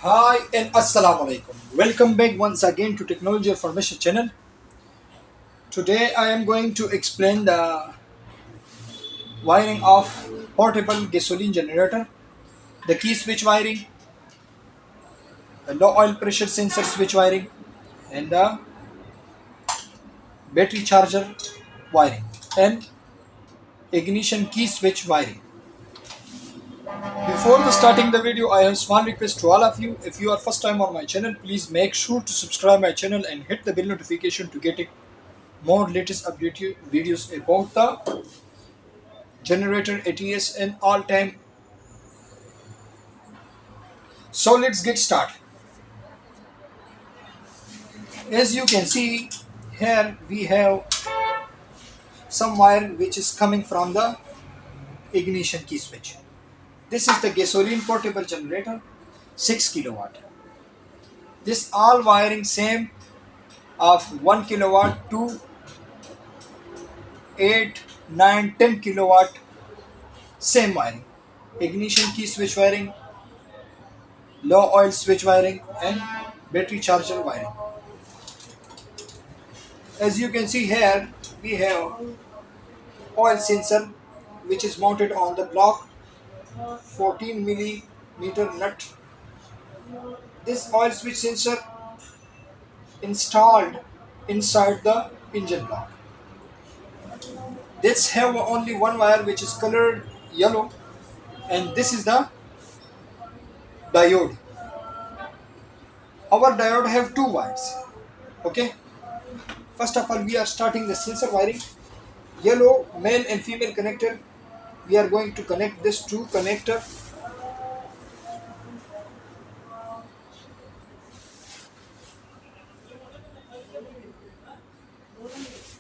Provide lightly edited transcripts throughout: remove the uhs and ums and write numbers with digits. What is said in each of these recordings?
Hi and Assalamu alaikum. Welcome back once again to Technology Information channel. Today I am going to explain the wiring of portable gasoline generator, the key switch wiring, the low oil pressure sensor switch wiring, and the battery charger wiring and ignition key switch wiring. Before the starting the video, I have small request to all of you. If you are first time on my channel, please make sure to subscribe my channel and hit the bell notification to get it more latest update videos about the generator ATS and all time. So let's get started. As you can see here, we have some wire which is coming from the ignition key switch. This is the gasoline portable generator, 6 kilowatt. This all wiring same of 1 kilowatt to 8, 9, 10 kilowatt, same wiring. Ignition key switch wiring, low oil switch wiring, and battery charger wiring. As you can see here, we have oil sensor which is mounted on the block, 14 millimeter nut. This oil switch sensor installed inside the engine block. This have only one wire which is colored yellow, and this is the diode. Our diode have two wires. Okay, first of all we are starting the sensor wiring. Yellow male and female connector, we are going to connect this two connector.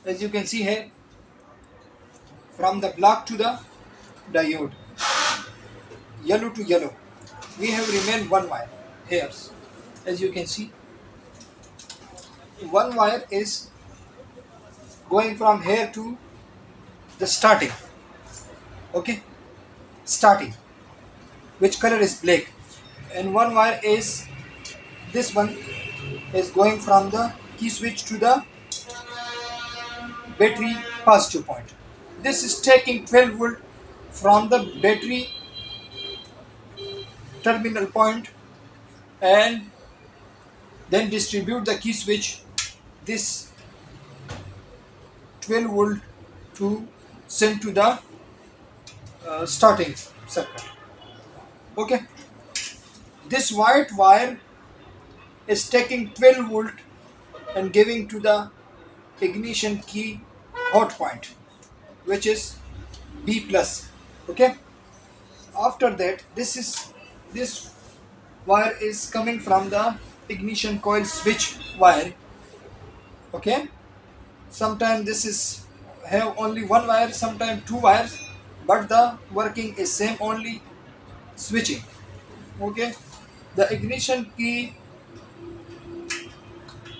As you can see here, from the block to the diode, yellow to yellow, we have remained one wire here. As you can see, one wire is going from here to the starting. Okay, starting, which color is black, and one wire is, this one is going from the key switch to the battery positive point. This is taking 12 volt from the battery terminal point and then distribute the key switch this 12 volt to send to the starting circuit. Okay, this white wire is taking 12 volt and giving to the ignition key hot point, which is B plus. Okay, after that this wire is coming from the ignition coil switch wire. Okay, sometimes this is have only one wire, sometimes two wires, but the working is same, only switching. Okay, the ignition key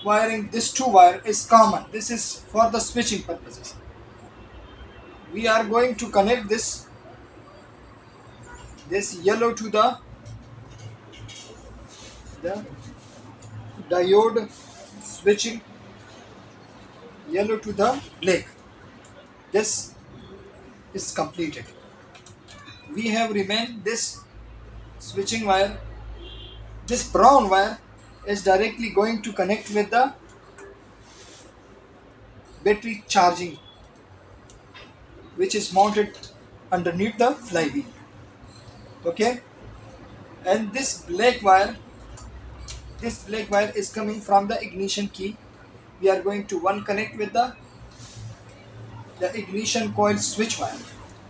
wiring, this two wire is common, this is for the switching purposes. We are going to connect this yellow to the diode switching, yellow to the black. This is completed. We have remained this switching wire. This brown wire is directly going to connect with the battery charging, which is mounted underneath the flywheel. Okay, and this black wire is coming from the ignition key. We are going to one connect with the ignition coil switch wire.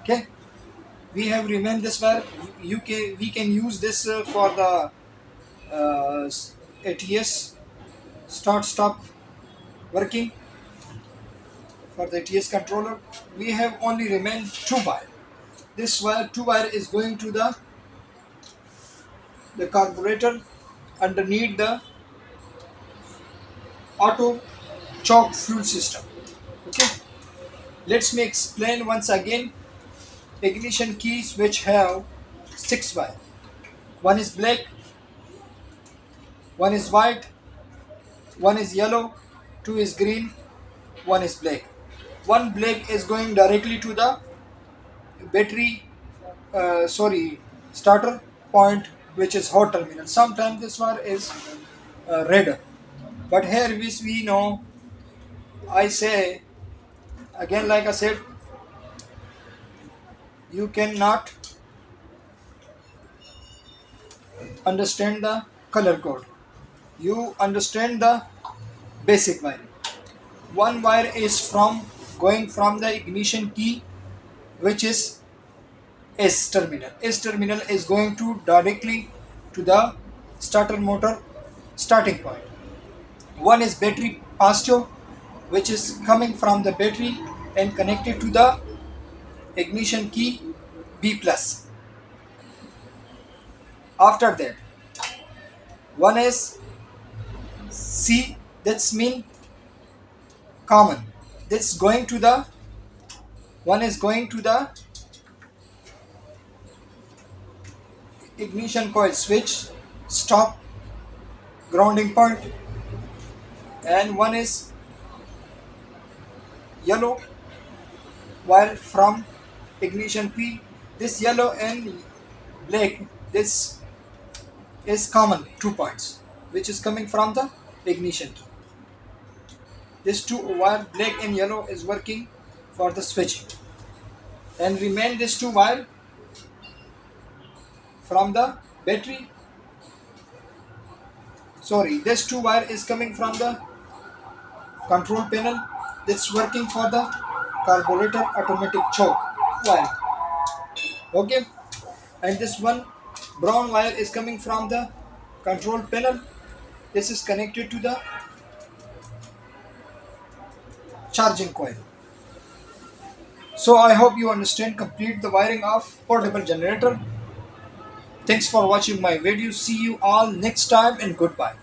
Okay, we have remained this wire. We can use this for the uh, ATS start stop working. For the ATS controller, we have only remained two wire. This wire, two wire, is going to the carburetor underneath the auto choke fuel system. Okay, let's me explain once again. Ignition key switch have six wire. One is black, One is white, one is yellow, two is green, one is black. One black is going directly to the battery, starter point, which is hot terminal. Sometimes this wire is red, but here we know, I say again, like I said, you cannot understand the color code. You understand the basic wiring. One wire is from going from the ignition key, which is S terminal. S terminal is going to directly to the starter motor starting point. One is battery positive, which is coming from the battery and connected to the ignition key B plus. After that, one is C, that's mean common. That's going to the one is going to the ignition coil switch stop grounding point, and one is yellow wire from ignition P. This yellow and black, this is common 2 points, which is coming from the ignition key. This two wire black and yellow is working for the switching, and remain this two wire from the battery. Sorry, this two wire is coming from the control panel. That's working for the carburetor automatic choke wire. Okay, and this one brown wire is coming from the control panel. This is connected to the charging coil. So I hope you understand complete the wiring of portable generator. Thanks for watching my video. See you all next time and goodbye.